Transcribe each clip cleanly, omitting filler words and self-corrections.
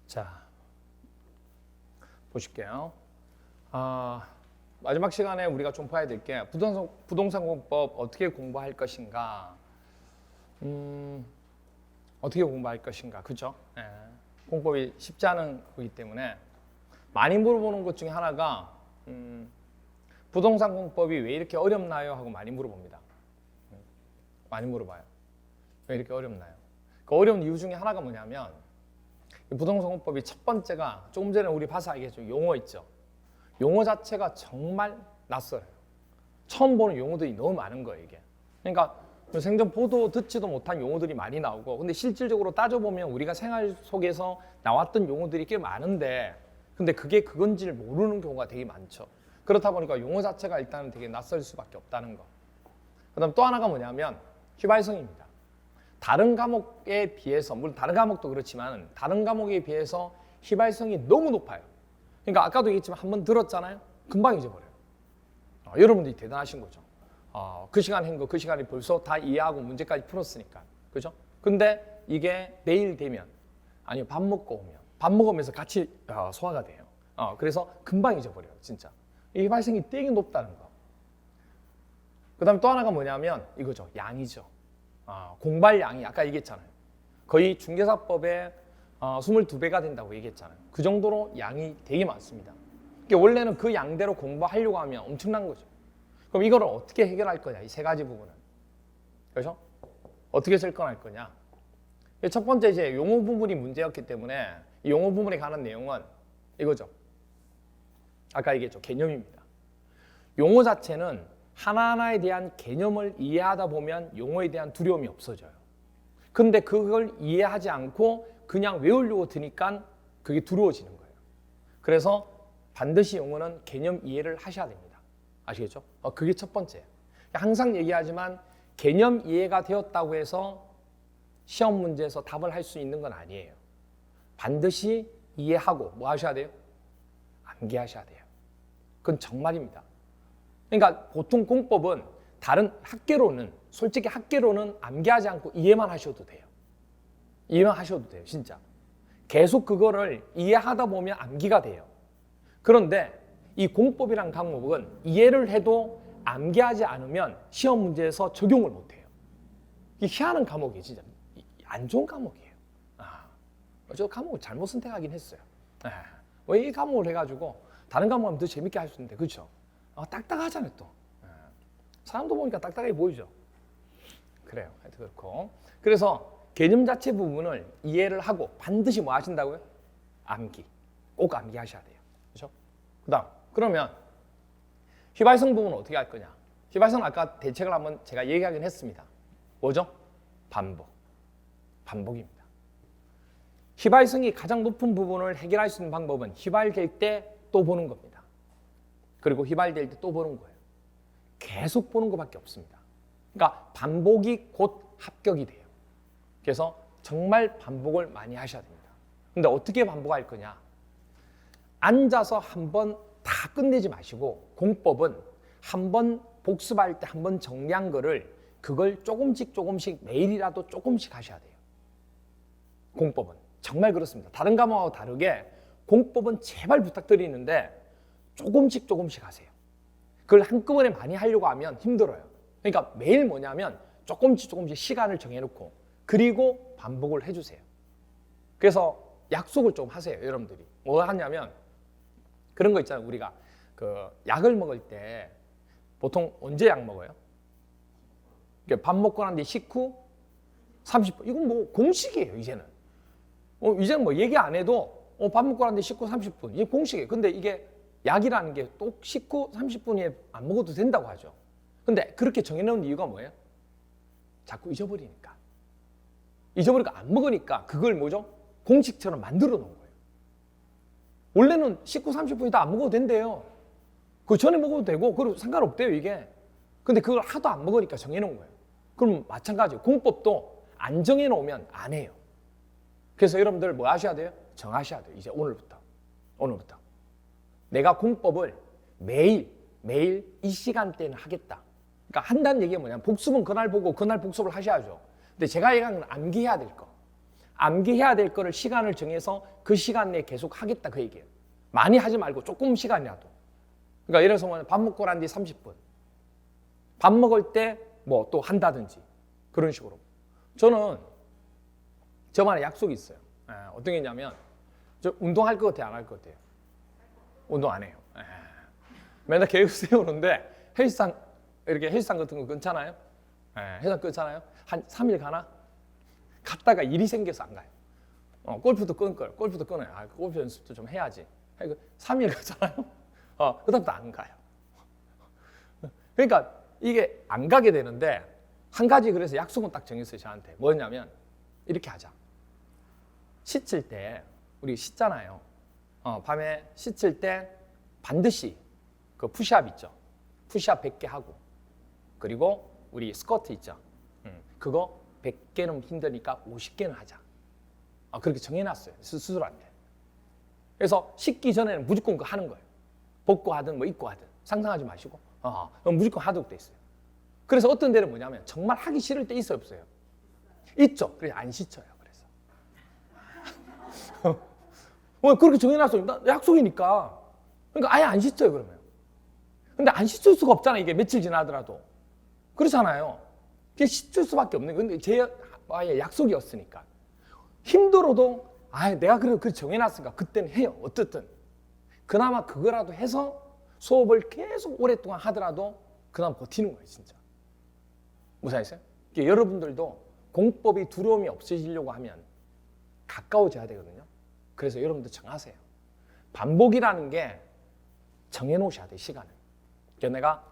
자, 보실게요. 마지막 시간에 우리가 좀 봐야 될 게 부동산 공법 어떻게 공부할 것인가. 어떻게 공부할 것인가. 그죠? 예. 공법이 쉽지 않은 거기 때문에 많이 물어보는 것 중에 하나가 부동산 공법이 왜 이렇게 어렵나요? 하고 많이 물어봅니다. 많이 물어봐요. 왜 이렇게 어렵나요? 그 어려운 이유 중에 하나가 뭐냐면 부동산 공법이 첫 번째가 조금 전에 우리 봐서 알겠죠. 용어 있죠. 용어 자체가 정말 낯설어요. 처음 보는 용어들이 너무 많은 거예요, 이게. 그러니까 생전 보도 듣지도 못한 용어들이 많이 나오고, 근데 실질적으로 따져보면 우리가 생활 속에서 나왔던 용어들이 꽤 많은데, 근데 그게 그건지를 모르는 경우가 되게 많죠. 그렇다 보니까 용어 자체가 일단은 되게 낯설 수밖에 없다는 거. 그다음 또 하나가 뭐냐면 휘발성입니다. 다른 과목에 비해서, 물론 다른 과목도 그렇지만 다른 과목에 비해서 휘발성이 너무 높아요. 그러니까 아까도 얘기했지만 한번 들었잖아요. 금방 잊어버려요. 여러분들이 대단하신 거죠. 그 시간 한 거, 그 시간에 벌써 다 이해하고 문제까지 풀었으니까. 그죠? 근데 이게 내일 되면, 아니 밥 먹고 오면, 밥 먹으면서 같이 소화가 돼요. 그래서 금방 잊어버려요, 진짜. 이 휘발성이 되게 높다는 거. 그 다음에 또 하나가 뭐냐면 이거죠. 양이죠. 공발량이 아까 얘기했잖아요. 거의 중개사법의 22배가 된다고 얘기했잖아요. 그 정도로 양이 되게 많습니다. 그러니까 원래는 그 양대로 공부하려고 하면 엄청난 거죠. 그럼 이거를 어떻게 해결할 거냐, 이 세 가지 부분은. 그렇죠? 어떻게 접근할 거냐. 첫 번째 이제 용어 부분이 문제였기 때문에 이 용어 부분에 관한 내용은 이거죠. 아까 얘기했죠. 개념입니다. 용어 자체는 하나하나에 대한 개념을 이해하다 보면 용어에 대한 두려움이 없어져요. 근데 그걸 이해하지 않고 그냥 외우려고 드니까 그게 두려워지는 거예요. 그래서 반드시 용어는 개념 이해를 하셔야 됩니다. 아시겠죠? 그게 첫 번째. 항상 얘기하지만 개념 이해가 되었다고 해서 시험 문제에서 답을 할 수 있는 건 아니에요. 반드시 이해하고 뭐 하셔야 돼요? 암기하셔야 돼요. 그건 정말입니다. 그러니까 보통 공법은 다른 학계로는, 솔직히 학계로는 암기하지 않고 이해만 하셔도 돼요. 이해만 하셔도 돼요, 진짜. 계속 그거를 이해하다 보면 암기가 돼요. 그런데 이 공법이란 과목은 이해를 해도 암기하지 않으면 시험 문제에서 적용을 못해요. 이게 희한한 과목이에요, 진짜. 안 좋은 과목이에요. 저 과목을 잘못 선택하긴 했어요. 왜 이 과목을 해가지고 다른 과목 하면 더 재밌게 할 수 있는데, 그렇죠? 딱딱하잖아요, 또. 사람도 보니까 딱딱해 보이죠? 그래요. 하여튼 그렇고. 그래서 개념 자체 부분을 이해를 하고 반드시 뭐 하신다고요? 암기. 꼭 암기하셔야 돼요. 그렇죠? 그러면 휘발성 부분은 어떻게 할 거냐? 휘발성은 아까 대책을 한번 제가 얘기하긴 했습니다. 뭐죠? 반복. 반복입니다. 휘발성이 가장 높은 부분을 해결할 수 있는 방법은 휘발될 때 또 보는 겁니다. 그리고 휘발될 때 또 보는 거예요. 계속 보는 것밖에 없습니다. 그러니까 반복이 곧 합격이 돼요. 그래서 정말 반복을 많이 하셔야 됩니다. 근데 어떻게 반복할 거냐? 앉아서 한번 다 끝내지 마시고 공법은 한번 복습할 때 한번 정리한 거를 그걸 조금씩 매일이라도 조금씩 하셔야 돼요. 공법은 정말 그렇습니다. 다른 과목하고 다르게 공법은 제발 부탁드리는데 조금씩 하세요. 그걸 한꺼번에 많이 하려고 하면 힘들어요. 그러니까 매일 뭐냐면 조금씩 시간을 정해놓고 그리고 반복을 해주세요. 그래서 약속을 좀 하세요, 여러분들이. 뭐 하냐면 그런 거 있잖아요. 우리가 그 약을 먹을 때 보통 언제 약 먹어요? 밥 먹고 난 뒤 식후 30분. 이건 뭐 공식이에요, 이제는. 이제는 뭐 얘기 안 해도 밥 먹고 난 뒤 식후 30분. 이게 공식이에요. 근데 이게 약이라는 게 또 식후 30분에 안 먹어도 된다고 하죠. 근데 그렇게 정해놓은 이유가 뭐예요? 자꾸 잊어버리니까. 잊어버리니까 안 먹으니까 그걸 뭐죠? 공식처럼 만들어 놓은 거예요. 원래는 식후 30분 있다 안 먹어도 된대요. 그 전에 먹어도 되고 그리고 상관없대요, 이게. 근데 그걸 하도 안 먹으니까 정해놓은 거예요. 그럼 마찬가지예요. 공법도 안 정해놓으면 안 해요. 그래서 여러분들 뭐 하셔야 돼요? 정하셔야 돼요. 이제 오늘부터. 내가 공법을 매일 이 시간대는 하겠다. 그러니까 한다는 얘기가 뭐냐면 복습은 그날 보고 그날 복습을 하셔야죠. 근데 제가 얘기하는 건 암기해야 될 거. 암기해야 될 거를 시간을 정해서 그 시간 내에 계속 하겠다 그 얘기예요. 많이 하지 말고 조금 시간이라도. 그러니까 예를 들어서 밥 먹고 난 뒤 30분. 밥 먹을 때 뭐 또 한다든지 그런 식으로. 저는 저만의 약속이 있어요. 어떤 게 있냐면 저 운동할 것 같아요? 안 할 것 같아요? 운동 안 해요. 맨날 계획 세우는데 헬스장 이렇게 헬스장 같은 거 끊잖아요. 헬스장 끊잖아요. 한 3일 가나? 갔다가 일이 생겨서 안 가요. 골프도 끊을. 골프도 끊어요. 골프 연습도 좀 해야지. 3일 가잖아요. 그다음부터 안 가요. 그러니까 이게 안 가게 되는데 한 가지 그래서 약속은 딱 정했어요. 저한테. 뭐였냐면 이렇게 하자. 씻을 때 우리 씻잖아요. 밤에 씻을 때 반드시 그 푸시업 있죠. 푸시업 100개 하고 그리고 우리 스쿼트 있죠. 그거 100개는 힘드니까 50개는 하자. 그렇게 정해놨어요. 스스로한테. 그래서 씻기 전에는 무조건 그거 하는 거예요. 벗고 하든 뭐 입고 하든 상상하지 마시고 무조건 하도록 돼 있어요. 그래서 어떤 데는 뭐냐면 정말 하기 싫을 때 있어요, 없어요? 있죠. 그래서 안 씻어요. 그래서 그렇게 정해놨어요. 약속이니까. 그러니까 아예 안 씻어요, 그러면. 근데 안 씻을 수가 없잖아요. 이게 며칠 지나더라도. 그렇잖아요. 그게 씻을 수밖에 없는 거예요. 근데 제 아예 약속이었으니까. 힘들어도 내가 그렇게 정해놨으니까 그때는 해요. 어쨌든. 그나마 그거라도 해서 수업을 계속 오랫동안 하더라도 그나마 버티는 거예요, 진짜. 무슨 말이세요? 여러분들도 공법이 두려움이 없어지려고 하면 가까워져야 되거든요. 그래서 여러분들 정하세요. 반복이라는 게 정해놓으셔야 돼요, 시간을. 그래서 내가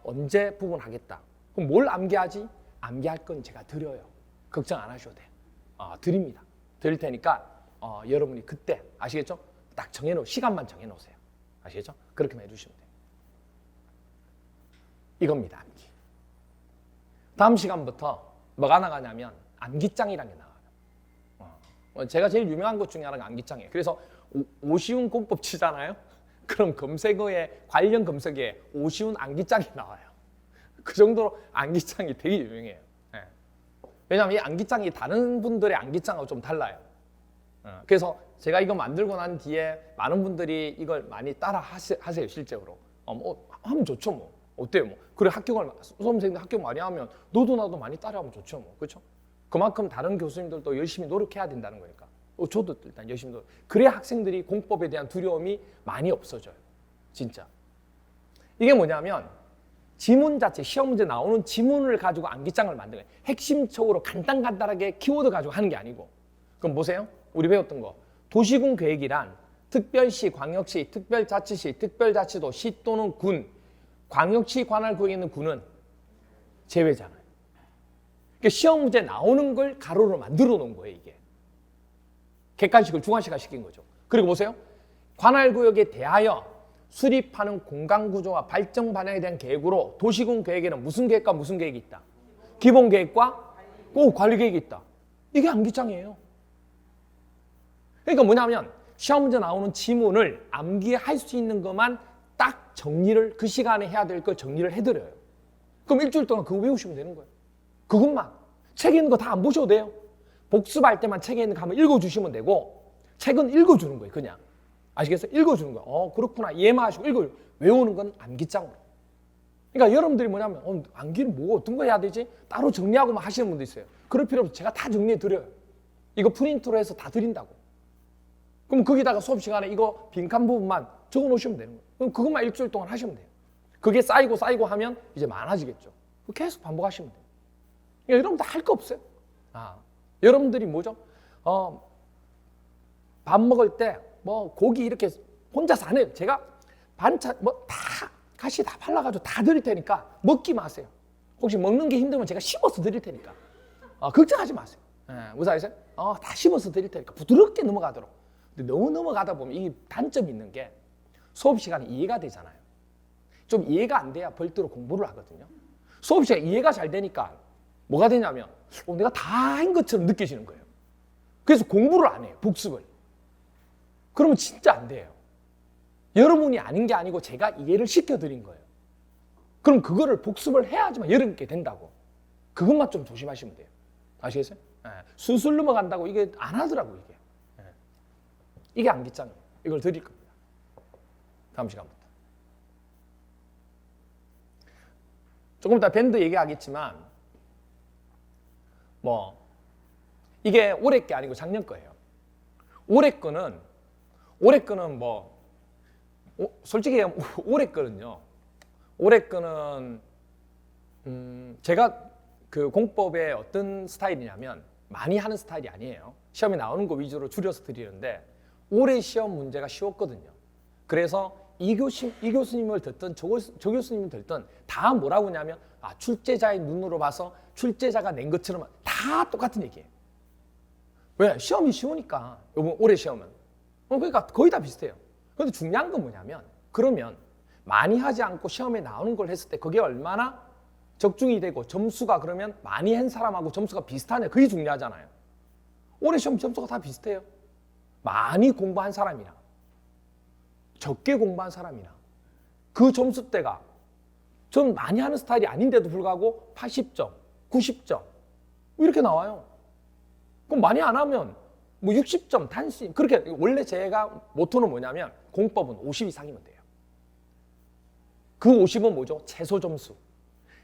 언제 부분 하겠다. 그럼 뭘 암기하지? 암기할 건 제가 드려요. 걱정 안 하셔도 돼요. 드립니다. 드릴 테니까 여러분이 그때 아시겠죠? 딱 시간만 정해놓으세요. 아시겠죠? 그렇게만 해주시면 돼요. 이겁니다, 암기. 다음 시간부터 뭐가 나가냐면 암기장이라는 게 나와요. 제가 제일 유명한 것 중에 하나가 암기장이에요. 그래서 오시훈 공법 치잖아요. 그럼 검색어에 관련 검색에 오시훈 암기장이 나와요. 그 정도로 암기장이 되게 유명해요. 왜냐하면 이 암기장이 다른 분들의 암기장하고 좀 달라요. 그래서 제가 이거 만들고 난 뒤에 많은 분들이 이걸 많이 따라 하세요, 실제로. 하면 좋죠, 뭐. 어때요, 뭐. 그래, 수험생들 학교 많이 하면 너도 나도 많이 따라하면 좋죠, 뭐. 그렇죠? 그만큼 다른 교수님들도 열심히 노력해야 된다는 거니까. 저도 일단 열심히 노력. 그래야 학생들이 공법에 대한 두려움이 많이 없어져요. 진짜. 이게 뭐냐면 지문 자체, 시험 문제 나오는 지문을 가지고 암기장을 만드는 거예요. 핵심적으로 간단하게 키워드 가지고 하는 게 아니고. 그럼 보세요. 우리 배웠던 거. 도시군 계획이란 특별시, 광역시, 특별자치시, 특별자치도, 시 또는 군, 광역시 관할 구역에 있는 군은 제외잖아요. 그러니까 시험 문제 나오는 걸 가로로 만들어 놓은 거예요, 이게. 객관식을 주관식화 시킨 거죠. 그리고 보세요. 관할 구역에 대하여 수립하는 공간 구조와 발전 방향에 대한 계획으로 도시군 계획에는 무슨 계획과 무슨 계획이 있다? 기본 계획과 관리 계획이 있다. 이게 암기장이에요. 그러니까 뭐냐면 시험 문제 나오는 지문을 암기할 수 있는 것만 딱 정리를 그 시간에 해야 될 거 정리를 해드려요. 그럼 일주일 동안 그거 외우시면 되는 거예요. 그것만. 책에 있는 거 다 안 보셔도 돼요. 복습할 때만 책에 있는 거 한번 읽어주시면 되고 책은 읽어주는 거예요, 그냥. 아시겠어요? 읽어주는 거예요. 그렇구나. 이해만 하시고 외우는 건 암기장으로. 그러니까 여러분들이 뭐냐면 암기는 뭐 어떤 거 해야 되지? 따로 정리하고만 하시는 분도 있어요. 그럴 필요 없이 제가 다 정리해 드려요. 이거 프린트로 해서 다 드린다고. 그럼 거기다가 수업 시간에 이거 빈칸 부분만 적어 놓으시면 되는 거예요. 그럼 그것만 일주일 동안 하시면 돼요. 그게 쌓이고 하면 이제 많아지겠죠. 계속 반복하시면 돼요. 그러니까 여러분들 할 거 없어요. 여러분들이 뭐죠? 밥 먹을 때 뭐 고기 이렇게 혼자서 안 해요. 제가 반찬 가시 다 발라가지고 다 드릴 테니까 먹기 마세요. 혹시 먹는 게 힘들면 제가 씹어서 드릴 테니까 걱정하지 마세요. 무슨 아세요? 다 씹어서 드릴 테니까 부드럽게 넘어가도록. 근데 너무 넘어가다 보면 이 단점이 있는 게 수업 시간에 이해가 되잖아요. 좀 이해가 안 돼야 별도로 공부를 하거든요. 수업 시간에 이해가 잘 되니까 뭐가 되냐면 내가 다 한 것처럼 느껴지는 거예요. 그래서 공부를 안 해요. 복습을. 그러면 진짜 안 돼요. 여러분이 아는 게 아니고 제가 이해를 시켜드린 거예요. 그럼 그거를 복습을 해야지만 여러분께 된다고. 그것만 좀 조심하시면 돼요. 아시겠어요? 술술 넘어간다고 이게 안 하더라고 이게. 이게 암기장이에요. 이걸 드릴 겁니다. 다음 시간부터. 조금 이따 밴드 얘기하겠지만 뭐 이게 올해 게 아니고 작년 거예요. 올해 거는 뭐 솔직히 올해 거는요. 올해 거는 제가 그 공법의 어떤 스타일이냐면 많이 하는 스타일이 아니에요. 시험에 나오는 거 위주로 줄여서 드리는데 올해 시험 문제가 쉬웠거든요. 그래서 이 교수님을 듣든 저 교수님을 듣든 다 뭐라고 하냐면 출제자의 눈으로 봐서 출제자가 낸 것처럼 다 똑같은 얘기예요. 왜? 시험이 쉬우니까. 요번 올해 시험은. 그러니까 거의 다 비슷해요. 그런데 중요한 건 뭐냐면 그러면 많이 하지 않고 시험에 나오는 걸 했을 때 그게 얼마나 적중이 되고 점수가 그러면 많이 한 사람하고 점수가 비슷하냐 그게 중요하잖아요. 올해 시험 점수가 다 비슷해요. 많이 공부한 사람이나 적게 공부한 사람이나 그 점수대가 전 많이 하는 스타일이 아닌데도 불구하고 80점, 90점 이렇게 나와요. 그럼 많이 안 하면 뭐 60점 단신 그렇게 원래 제가 모토는 뭐냐면 공법은 50 이상이면 돼요. 그 50은 뭐죠? 최소 점수.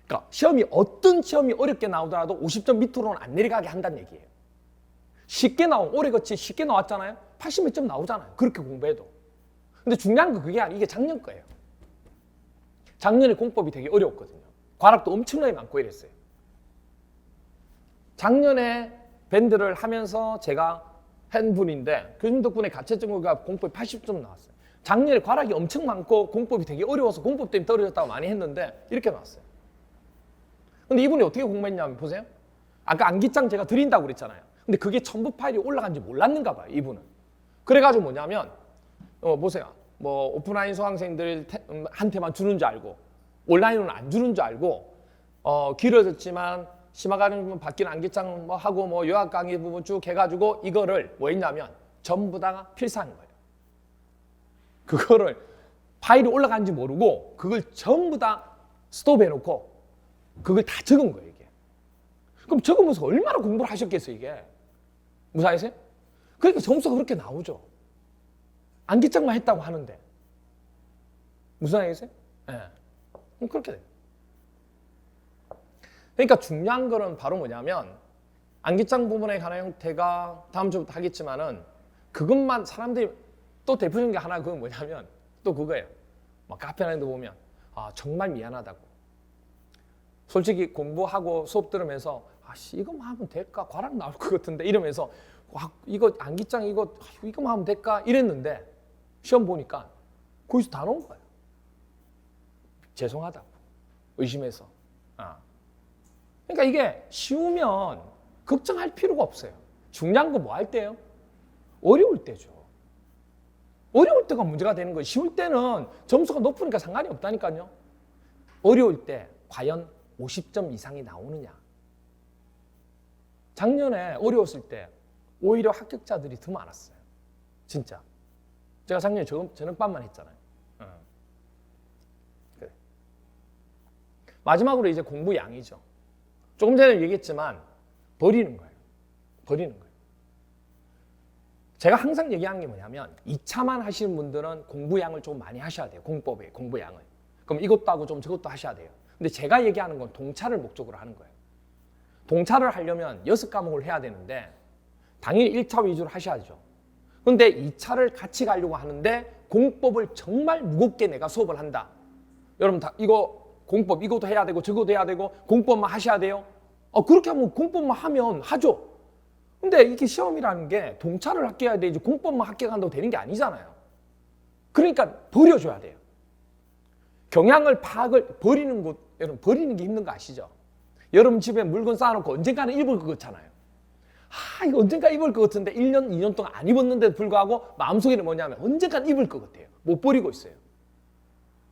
그러니까 어떤 시험이 어렵게 나오더라도 50점 밑으로는 안 내려가게 한다는 얘기예요. 쉽게 올해같이 쉽게 나왔잖아요. 80 몇 점 나오잖아요. 그렇게 공부해도. 근데 중요한 건 그게 아니에요. 이게 작년 거예요. 작년에 공법이 되게 어려웠거든요. 과락도 엄청나게 많고 이랬어요. 작년에 밴드를 하면서 제가 한 분인데 교수님 덕분에 가채점수가 공법이 80점 나왔어요. 작년에 과락이 엄청 많고 공법이 되게 어려워서 공법 때문에 떨어졌다고 많이 했는데 이렇게 나왔어요. 근데 이분이 어떻게 공부했냐면 보세요. 아까 암기장 제가 드린다고 그랬잖아요. 근데 그게 첨부 파일이 올라간지 몰랐는가 봐요. 이분은. 그래가지고 뭐냐면 보세요. 뭐 오프라인 수강생들한테만 주는 줄 알고 온라인은 안 주는 줄 알고 길어졌지만 심화가능 바뀐 암기장 뭐 하고 뭐 요약 강의 부분 쭉 해가지고 이거를 뭐 했냐면 전부 다 필사한 거예요. 그거를 파일이 올라간지 모르고 그걸 전부 다 스톱해놓고 그걸 다 적은 거예요, 이게. 그럼 적으면서 얼마나 공부를 하셨겠어요, 이게. 무슨 아세요? 그러니까 점수가 그렇게 나오죠. 암기장만 했다고 하는데. 무슨 아세요? 네. 그렇게 돼요. 그러니까 중요한 거는 바로 뭐냐면 암기장 부분에 관한 형태가 다음 주부터 하겠지만은 그것만 사람들이 또 대표적인 게 하나 그건 뭐냐면 또 그거예요. 막 카페 하는 데 보면 정말 미안하다고. 솔직히 공부하고 수업 들으면서 이거만 하면 될까? 과락 나올 것 같은데 이러면서 이거 암기장 이거만 하면 될까? 이랬는데 시험 보니까 거기서 다 나온 거예요. 죄송하다고. 의심해서. 그러니까 이게 쉬우면 걱정할 필요가 없어요. 중요한 건 뭐 할 때요? 어려울 때죠. 어려울 때가 문제가 되는 거예요. 쉬울 때는 점수가 높으니까 상관이 없다니까요. 어려울 때 과연 50점 이상이 나오느냐. 작년에 어려웠을 때 오히려 합격자들이 더 많았어요. 진짜. 제가 작년에 저녁반만 했잖아요. 그래. 마지막으로 이제 공부 양이죠. 조금 전에 얘기했지만 버리는 거예요. 버리는 거예요. 제가 항상 얘기하는 게 뭐냐면 2차만 하시는 분들은 공부 양을 좀 많이 하셔야 돼요. 공법에 공부 양을. 그럼 이것도 하고 좀 저것도 하셔야 돼요. 근데 제가 얘기하는 건 동차를 목적으로 하는 거예요. 동차를 하려면 6과목을 해야 되는데 당연히 1차 위주로 하셔야죠. 근데 2차를 같이 가려고 하는데 공법을 정말 무겁게 내가 수업을 한다. 여러분 다 이거 공법 이것도 해야 되고 저것도 해야 되고 공법만 하셔야 돼요. 그렇게 하면 공법만 하면 하죠. 근데 이게 시험이라는 게 동차를 합격해야 되지 공법만 합격한다고 되는 게 아니잖아요. 그러니까 버려줘야 돼요. 경향을 파악을 버리는 것, 여러분 버리는 게 힘든 거 아시죠? 여러분 집에 물건 쌓아놓고 언젠가는 입을 것 같잖아요. 이거 언젠가 입을 것 같은데 1년, 2년 동안 안 입었는데도 불구하고 마음속에는 뭐냐면 언젠가는 입을 것 같아요. 못 버리고 있어요.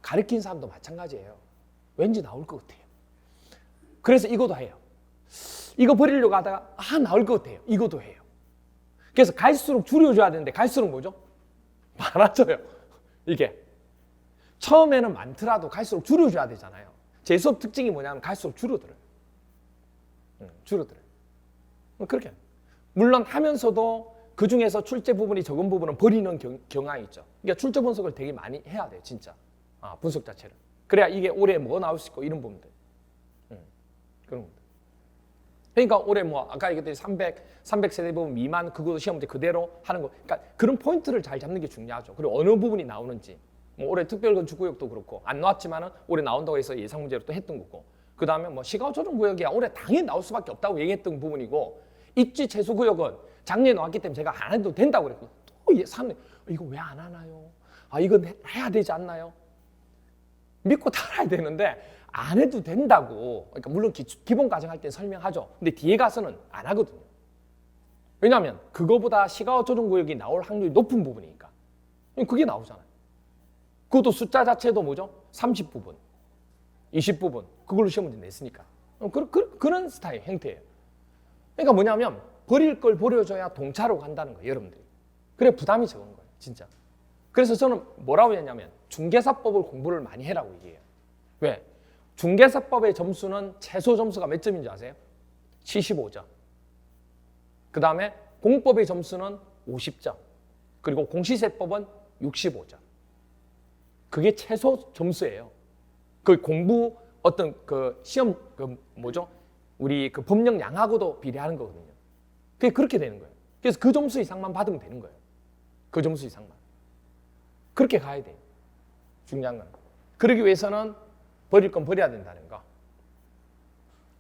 가르친 사람도 마찬가지예요. 왠지 나올 것 같아요. 그래서 이것도 해요. 이거 버리려고 하다가 나올 것 같아요. 이것도 해요. 그래서 갈수록 줄여줘야 되는데 갈수록 뭐죠? 많아져요. 이게. 처음에는 많더라도 갈수록 줄여줘야 되잖아요. 제 수업 특징이 뭐냐면 갈수록 줄어들어요. 줄어들어요. 그렇게. 물론 하면서도 그 중에서 출제 부분이 적은 부분은 버리는 경향이 있죠. 그러니까 출제 분석을 되게 많이 해야 돼요, 진짜. 분석 자체를. 그래야 이게 올해 뭐 나올 수 있고 이런 부분들. 그런 부분들. 그러니까 올해 뭐 아까 얘기했듯이 300세대 부분 미만 그거 시험 문제 그대로 하는 거. 그러니까 그런 포인트를 잘 잡는 게 중요하죠. 그리고 어느 부분이 나오는지. 뭐 올해 특별건축구역도 그렇고 안 나왔지만은 올해 나온다고 해서 예상 문제로 또 했던 거고. 그 다음에 뭐 시가조정구역이야 올해 당연히 나올 수밖에 없다고 얘기했던 부분이고, 입지 최소구역은 작년에 나왔기 때문에 제가 안 해도 된다고 그랬고, 또 사람들이 이거 왜 안 하나요? 이건 해야 되지 않나요? 믿고 따라야 되는데 안 해도 된다고. 그러니까 물론 기본 과정 할 때 설명하죠. 근데 뒤에 가서는 안 하거든요. 왜냐하면 그거보다 시가조정구역이 나올 확률이 높은 부분이니까. 그게 나오잖아요. 그것도 숫자 자체도 뭐죠? 30부분, 20부분 그걸로 시험 문제 냈으니까. 그런 스타일, 형태예요. 그러니까 뭐냐면 버릴 걸 버려줘야 동차로 간다는 거예요, 여러분들이. 그래 부담이 적은 거예요, 진짜. 그래서 저는 뭐라고 했냐면 중개사법을 공부를 많이 해라고 얘기해요. 왜? 중개사법의 점수는 최소 점수가 몇 점인지 아세요? 75점. 그 다음에 공법의 점수는 50점. 그리고 공시세법은 65점. 그게 최소 점수예요. 그 공부 어떤 그 시험 그 뭐죠? 우리 그 법령 양하고도 비례하는 거거든요. 그게 그렇게 되는 거예요. 그래서 그 점수 이상만 받으면 되는 거예요. 그 점수 이상만. 그렇게 가야 돼요. 중요한 건. 그러기 위해서는 버릴 건 버려야 된다는 거.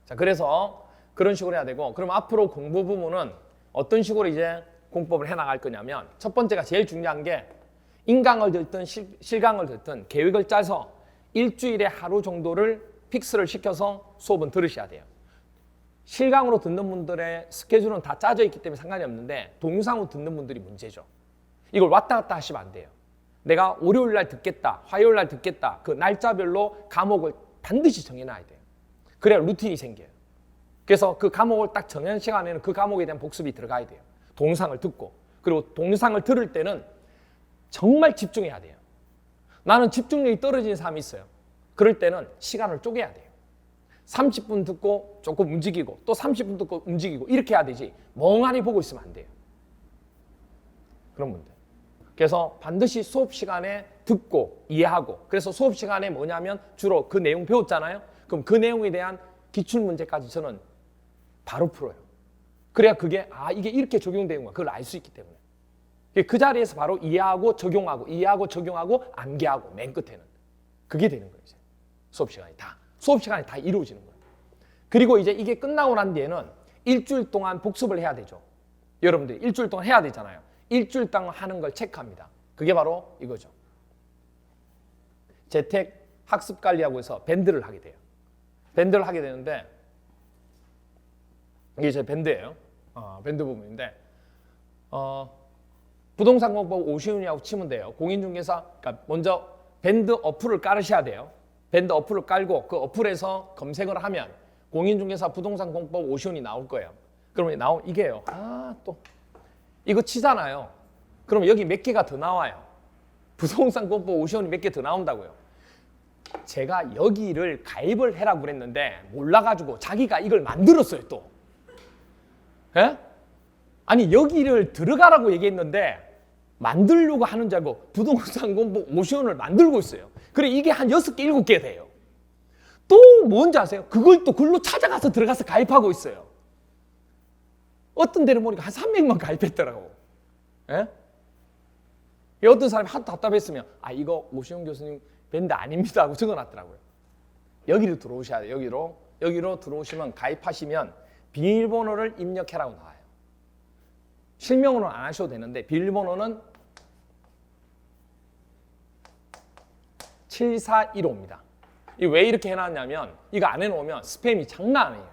자, 그래서 그런 식으로 해야 되고, 그럼 앞으로 공부 부분은 어떤 식으로 이제 공법을 해나갈 거냐면, 첫 번째가 제일 중요한 게 인강을 듣든 실강을 듣든 계획을 짜서 일주일에 하루 정도를 픽스를 시켜서 수업은 들으셔야 돼요. 실강으로 듣는 분들의 스케줄은 다 짜져 있기 때문에 상관이 없는데 동영상으로 듣는 분들이 문제죠. 이걸 왔다 갔다 하시면 안 돼요. 내가 월요일 날 듣겠다, 화요일 날 듣겠다, 그 날짜별로 과목을 반드시 정해놔야 돼요. 그래야 루틴이 생겨요. 그래서 그 과목을 딱 정한 시간에는 그 과목에 대한 복습이 들어가야 돼요. 동영상을 듣고. 그리고 동영상을 들을 때는 정말 집중해야 돼요. 나는 집중력이 떨어지는 사람이 있어요. 그럴 때는 시간을 쪼개야 돼요. 30분 듣고 조금 움직이고 또 30분 듣고 움직이고 이렇게 해야 되지 멍하니 보고 있으면 안 돼요. 그런 분들. 그래서 반드시 수업 시간에 듣고 이해하고, 그래서 수업 시간에 뭐냐면 주로 그 내용 배웠잖아요. 그럼 그 내용에 대한 기출문제까지 저는 바로 풀어요. 그래야 그게 이게 이렇게 적용되는 거야. 그걸 알 수 있기 때문에. 그 자리에서 바로 이해하고 적용하고 이해하고 적용하고 암기하고 맨 끝에는 그게 되는 거예요. 이제 수업 시간이 다 이루어지는 거예요. 그리고 이제 이게 끝나고 난 뒤에는 일주일 동안 복습을 해야 되죠. 여러분들이 일주일 동안 해야 되잖아요. 일주일 동안 하는 걸 체크합니다. 그게 바로 이거죠. 재택 학습 관리하고 해서 밴드를 하게 돼요. 밴드를 하게 되는데 이게 제 밴드예요. 밴드 부분인데 부동산 공법 오시훈이라고 치면 돼요. 공인중개사, 그러니까 먼저 밴드 어플을 깔으셔야 돼요. 밴드 어플을 깔고 그 어플에서 검색을 하면 공인중개사 부동산 공법 오시훈이 나올 거예요. 그러면 이게요. 또 이거 치잖아요. 그럼 여기 몇 개가 더 나와요. 부동산 공법 오시훈이 몇 개 더 나온다고요. 제가 여기를 가입을 해라고 그랬는데 몰라가지고 자기가 이걸 만들었어요 또. 예? 아니 여기를 들어가라고 얘기했는데 만들려고 하는 줄 알고 부동산 공법 오시훈을 만들고 있어요. 그래 이게 한 6개, 7개 돼요. 또 뭔지 아세요? 그걸 또 글로 찾아가서 들어가서 가입하고 있어요. 어떤 데는 보니까 한 300만 가입했더라고. 예? 어떤 사람이 하도 답답했으면 이거 오시훈 교수님 밴드 아닙니다 하고 적어놨더라고요. 여기로 들어오셔야 돼요. 여기로 들어오시면 가입하시면 비밀번호를 입력해라고 나와요. 실명으로는 안 하셔도 되는데 비밀번호는 7415입니다. 이 왜 이렇게 해놨냐면 이거 안 해놓으면 스팸이 장난 아니에요.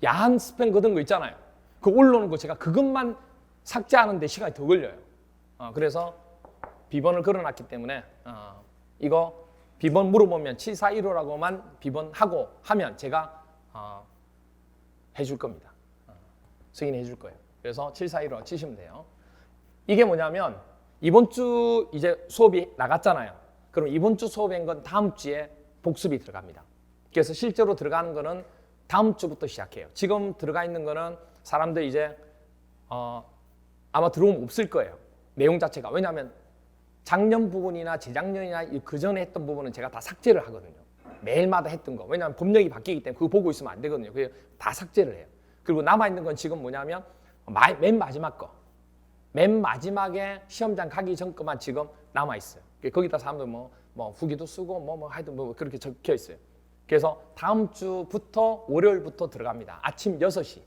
야한 스팸 그런 거 있잖아요. 그 올라오는 거 제가 그것만 삭제하는데 시간이 더 걸려요. 그래서 비번을 걸어놨기 때문에 이거 비번 물어보면 7415라고만 비번하고 하면 제가 해줄 겁니다. 승인해 줄 거예요. 그래서 7415 치시면 돼요. 이게 뭐냐면 이번 주 이제 수업이 나갔잖아요. 그럼 이번 주 수업인 건 다음 주에 복습이 들어갑니다. 그래서 실제로 들어가는 거는 다음 주부터 시작해요. 지금 들어가 있는 거는 사람들 이제 아마 들어오면 없을 거예요. 내용 자체가. 왜냐하면 작년 부분이나 재작년이나 그 전에 했던 부분은 제가 다 삭제를 하거든요. 매일마다 했던 거. 왜냐하면 법령이 바뀌기 때문에 그거 보고 있으면 안 되거든요. 그래서 다 삭제를 해요. 그리고 남아있는 건 지금 뭐냐면 맨 마지막 거. 맨 마지막에 시험장 가기 전 거만 지금 남아있어요. 거기다 사람들 뭐 후기도 쓰고 하여튼 그렇게 적혀 있어요. 그래서 다음 주부터 월요일부터 들어갑니다. 아침 6시.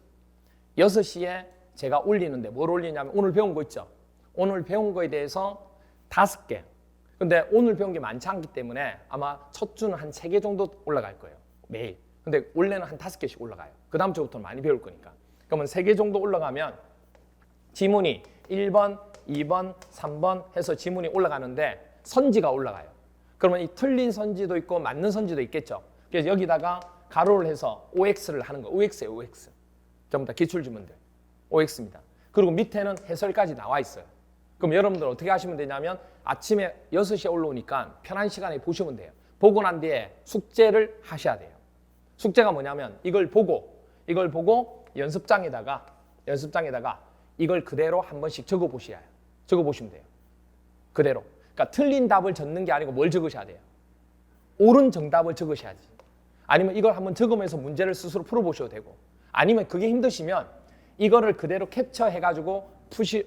6시에 제가 올리는데 뭘 올리냐면 오늘 배운 거 있죠. 오늘 배운 거에 대해서 5개. 근데 오늘 배운 게 많지 않기 때문에 아마 첫 주는 한 3개 정도 올라갈 거예요. 매일. 근데 원래는 한 5개씩 올라가요. 그 다음 주부터는 많이 배울 거니까. 그러면 3개 정도 올라가면 지문이 1번, 2번, 3번 해서 지문이 올라가는데 선지가 올라가요. 그러면 이 틀린 선지도 있고 맞는 선지도 있겠죠. 그래서 여기다가 가로를 해서 OX를 하는 거예요. OX예요, OX. 전부 다 기출지문들. OX입니다. 그리고 밑에는 해설까지 나와 있어요. 그럼 여러분들 어떻게 하시면 되냐면 아침에 6시에 올라오니까 편한 시간에 보시면 돼요. 보고 난 뒤에 숙제를 하셔야 돼요. 숙제가 뭐냐면 이걸 보고 연습장에다가 이걸 그대로 한 번씩 적어보시면 돼요. 그대로. 그러니까 틀린 답을 적는 게 아니고 뭘 적으셔야 돼요? 옳은 정답을 적으셔야지. 아니면 이걸 한번 적으면서 문제를 스스로 풀어보셔도 되고, 아니면 그게 힘드시면 이거를 그대로 캡처해가지고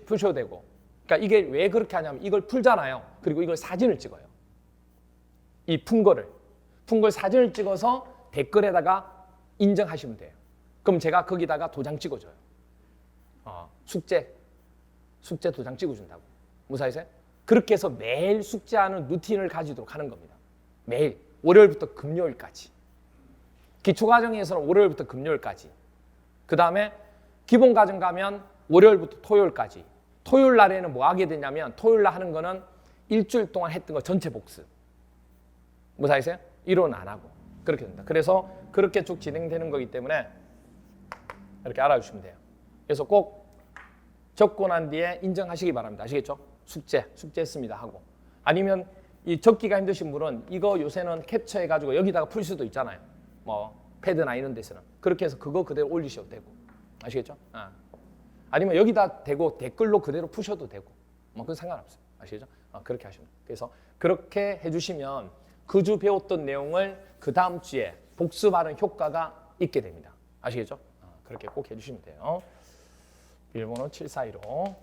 푸셔도 되고. 그러니까 이게 왜 그렇게 하냐면 이걸 풀잖아요. 그리고 이걸 사진을 찍어요. 이 푼 걸 사진을 찍어서 댓글에다가 인정하시면 돼요. 그럼 제가 거기다가 도장 찍어줘요. 숙제 도장 찍어준다고. 무사히세요? 그렇게 해서 매일 숙제하는 루틴을 가지도록 하는 겁니다. 매일 월요일부터 금요일까지. 기초과정에서는 월요일부터 금요일까지. 그 다음에 기본과정 가면 월요일부터 토요일까지. 토요일 날에는 뭐 하게 되냐면 토요일 날 하는 거는 일주일 동안 했던 거 전체 복습. 무사히세요? 이론은 안 하고. 그렇게 된다. 그래서 그렇게 쭉 진행되는 거기 때문에 이렇게 알아주시면 돼요. 그래서 꼭 적고 난 뒤에 인정하시기 바랍니다. 아시겠죠? 숙제했습니다 하고. 아니면 이 적기가 힘드신 분은 이거 요새는 캡처해가지고 여기다가 풀 수도 있잖아요. 뭐 패드나 이런 데서는. 그렇게 해서 그거 그대로 올리셔도 되고. 아시겠죠? 아니면 여기다 대고 댓글로 그대로 푸셔도 되고. 뭐 그건 상관없어요. 아시겠죠? 그렇게 하시면 돼요. 그래서 그렇게 해주시면 그 주 배웠던 내용을 그 다음 주에 복습하는 효과가 있게 됩니다. 아시겠죠? 그렇게 꼭 해주시면 돼요. 비밀번호 7415.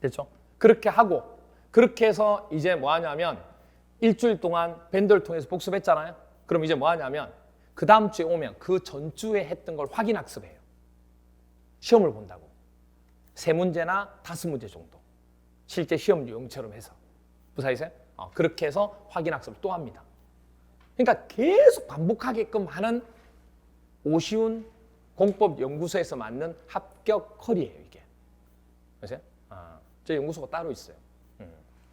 됐죠? 그렇게 하고 그렇게 해서 이제 뭐 하냐면 일주일 동안 밴드를 통해서 복습했잖아요. 그럼 이제 뭐 하냐면 그 다음 주에 오면 그 전주에 했던 걸 확인 학습해요. 시험을 본다고. 3문제나 5문제 정도. 실제 시험 유형처럼 해서. 무사히세요? 그렇게 해서 확인 학습을 또 합니다. 그러니까 계속 반복하게끔 하는 오시훈 공법연구소에서 맞는 합격 컬이에요, 이게. 아세요? 저 연구소가 따로 있어요.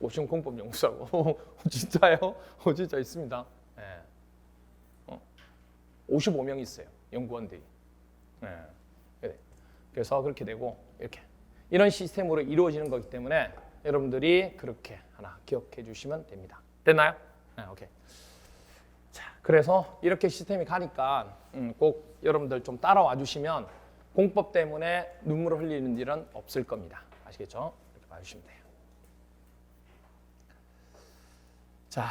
오시훈 공법연구소라고. 진짜요? 진짜 있습니다. 네. 55명 있어요, 연구원들이. 네. 그래서 그렇게 되고 이렇게 이런 시스템으로 이루어지는 거기 때문에 여러분들이 그렇게 하나 기억해 주시면 됩니다. 됐나요? 네, 오케이. 자, 그래서 이렇게 시스템이 가니까 꼭 여러분들 좀 따라와 주시면 공법 때문에 눈물을 흘리는 일은 없을 겁니다. 아시겠죠? 이렇게 봐주시면 돼요. 자,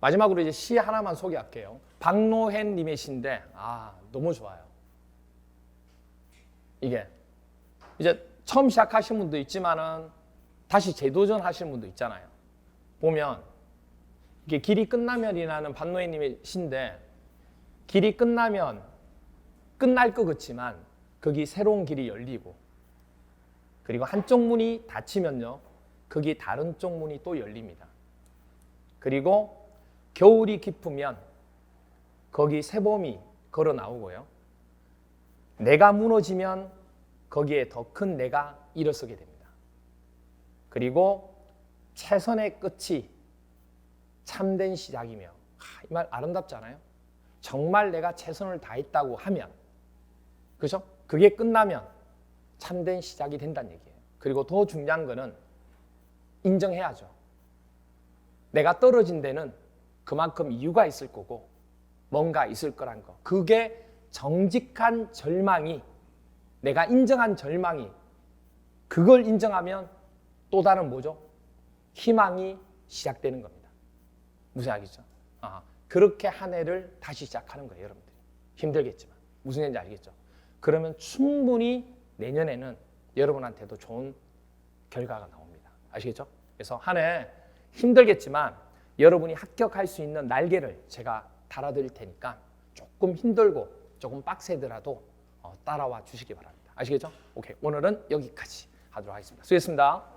마지막으로 이제 시 하나만 소개할게요. 박노현 님의 시인데 너무 좋아요. 이게 이제 처음 시작하신 분도 있지만은 다시 재도전 하시는 분도 있잖아요. 보면 이게 길이 끝나면이라는 박노현 님의 시인데 길이 끝나면 끝날 것 같지만 거기 새로운 길이 열리고 그리고 한쪽 문이 닫히면요 거기 다른 쪽 문이 또 열립니다. 그리고 겨울이 깊으면 거기 새봄이 걸어 나오고요. 내가 무너지면 거기에 더 큰 내가 일어서게 됩니다. 그리고 최선의 끝이 참된 시작이며 이 말 아름답지 않아요? 정말 내가 최선을 다했다고 하면 그죠? 그게 끝나면 참된 시작이 된다는 얘기예요. 그리고 더 중요한 거는 인정해야죠. 내가 떨어진 데는 그만큼 이유가 있을 거고 뭔가 있을 거란 거. 그게 정직한 절망이, 내가 인정한 절망이, 그걸 인정하면 또 다른 뭐죠? 희망이 시작되는 겁니다. 무슨 이야기죠? 그렇게 한 해를 다시 시작하는 거예요, 여러분들이. 힘들겠지만. 무슨 얘기인지 알겠죠? 그러면 충분히 내년에는 여러분한테도 좋은 결과가 나옵니다. 아시겠죠? 그래서 한 해 힘들겠지만 여러분이 합격할 수 있는 날개를 제가 달아드릴 테니까 조금 힘들고 조금 빡세더라도 따라와 주시기 바랍니다. 아시겠죠? 오케이. 오늘은 여기까지 하도록 하겠습니다. 수고했습니다.